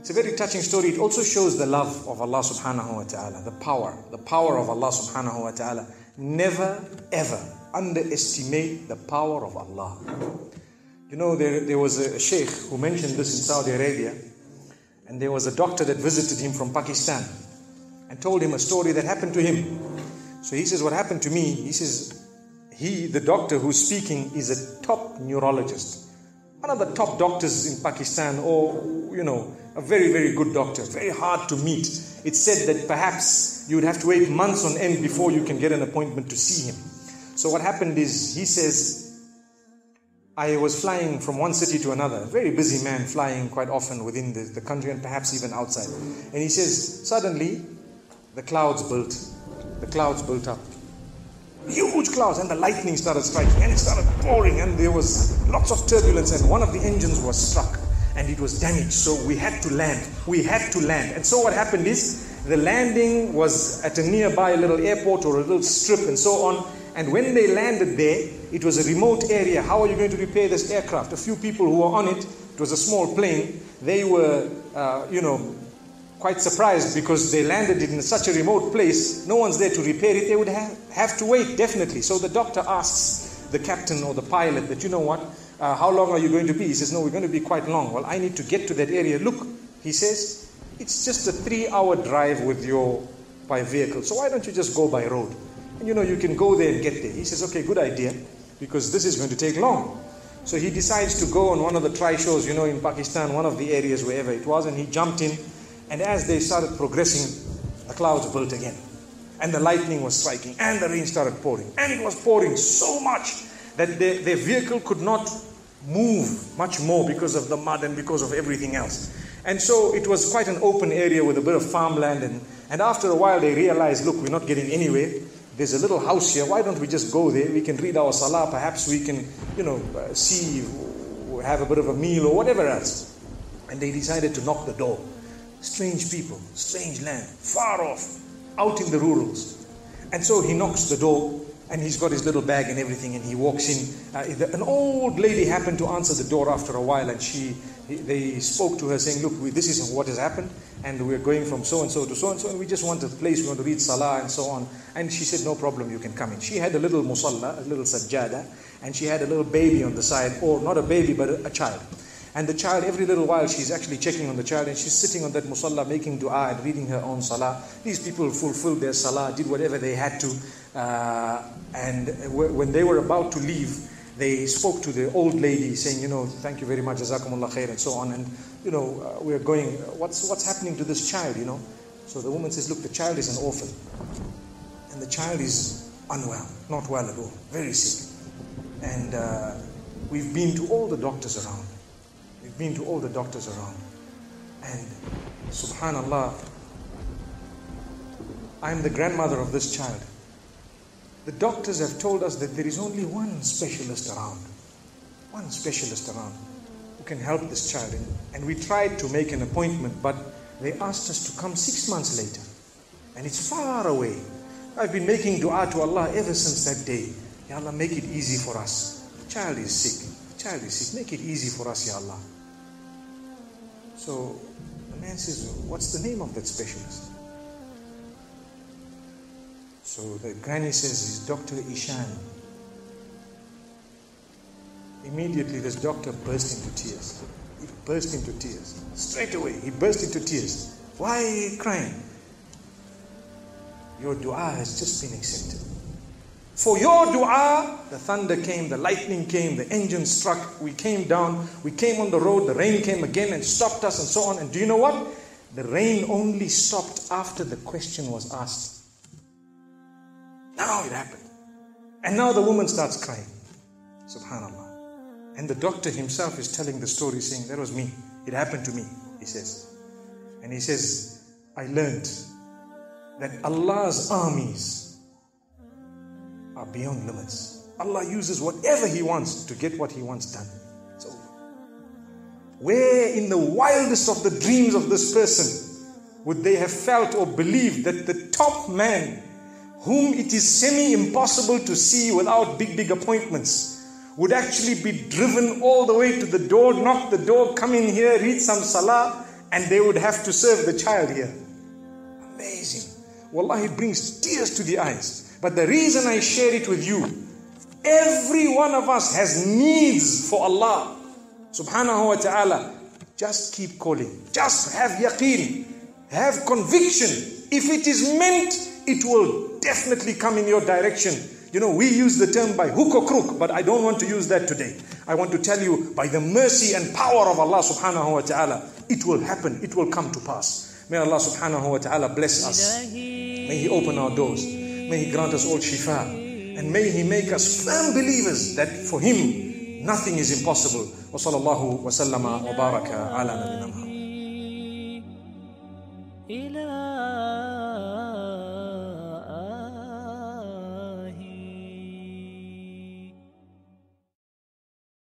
It's a very touching story. It also shows the love of Allah subhanahu wa ta'ala, the power of Allah subhanahu wa ta'ala. Never ever underestimate the power of Allah. You know, there was a sheikh who mentioned this in Saudi Arabia, and there was a doctor that visited him from Pakistan and told him a story that happened to him. So he says, what happened to me? He says, the doctor who's speaking is a top neurologist. One of the top doctors in Pakistan, or, you know, a very, very good doctor, very hard to meet. It's said that perhaps you would have to wait months on end before you can get an appointment to see him. So what happened is, he says, I was flying from one city to another, a very busy man, flying quite often within the country and perhaps even outside. And he says, suddenly, the clouds built up. Huge clouds, and the lightning started striking, and it started pouring, and there was lots of turbulence, and one of the engines was struck, and it was damaged. So we had to land. And so what happened is, the landing was at a nearby little airport or a little strip and so on. And when they landed there, it was a remote area. How are you going to repair this aircraft? A few people who were on it, it was a small plane, they were, quite surprised because they landed it in such a remote place. No one's there to repair it. They would have to wait, definitely. So the doctor asks the captain or the pilot that, you know what, how long are you going to be? He says, no, we're going to be quite long. Well, I need to get to that area. Look, he says, it's just a 3-hour drive by vehicle. So why don't you just go by road? And you can go there and get there. He says, okay, good idea, because this is going to take long. So he decides to go on one of the tri-shows, in Pakistan, one of the areas, wherever it was, and he jumped in. And as they started progressing, the clouds built again. And the lightning was striking, and the rain started pouring. And it was pouring so much that their vehicle could not move much more because of the mud and because of everything else. And so it was quite an open area with a bit of farmland. And after a while they realized, look, we're not getting anywhere. There's a little house here. Why don't we just go there? We can read our salah. Perhaps we can, see, have a bit of a meal or whatever else. And they decided to knock the door. Strange people, strange land, far off, out in the rurals. And so he knocks the door, and he's got his little bag and everything, and he walks in. An old lady happened to answer the door after a while, and they spoke to her saying, look, this is what has happened, and we're going from so-and-so to so-and-so, and we just want a place, we want to read salah and so on. And she said, no problem, you can come in. She had a little musalla, a little sajjada, and she had a little baby on the side, or not a baby, but a child. And the child, every little while, she's actually checking on the child, and she's sitting on that musalla, making dua and reading her own salah. These people fulfilled their salah, did whatever they had to. And when they were about to leave, they spoke to the old lady, saying, thank you very much, jazakumullah khair, and so on. And, we're going, what's happening to this child, So the woman says, look, the child is an orphan. And the child is unwell, not well at all, very sick. And we've been to all the doctors around. And subhanallah, I'm the grandmother of this child. The doctors have told us that there is only one specialist around who can help this child. And we tried to make an appointment, but they asked us to come 6 months later. And it's far away. I've been making dua to Allah ever since that day. Ya Allah, make it easy for us. The child is sick. Make it easy for us, Ya Allah. So the man says, what's the name of that specialist? So the granny says, it's Dr. Ishan. Immediately this doctor burst into tears. He burst into tears. Straight away, he burst into tears. Why are you crying? Your dua has just been accepted. For your dua, the thunder came, the lightning came, the engine struck, we came down, we came on the road, the rain came again and stopped us and so on. And do you know what? The rain only stopped after the question was asked. Now it happened. And now the woman starts crying. Subhanallah. And the doctor himself is telling the story, saying, that was me. It happened to me, he says. And he says, I learned that Allah's armies are beyond limits. Allah uses whatever He wants to get what He wants done. It's over. Where in the wildest of the dreams of this person would they have felt or believed that the top man, whom it is semi-impossible to see without big appointments, would actually be driven all the way to the door, knock the door, come in here, read some salah, and they would have to serve the child here. Amazing. Wallahi, it brings tears to the eyes. But the reason I share it with you, every one of us has needs for Allah subhanahu wa ta'ala. Just keep calling. Just have yaqeen. Have conviction. If it is meant, it will definitely come in your direction. You know, we use the term by hook or crook, but I don't want to use that today. I want to tell you, by the mercy and power of Allah subhanahu wa ta'ala, it will happen. It will come to pass. May Allah subhanahu wa ta'ala bless us. May He open our doors. May He grant us all shifa. And may He make us firm believers that for Him, nothing is impossible. Wa sallallahu wa sallama wa baraka ala nabina Muhammad.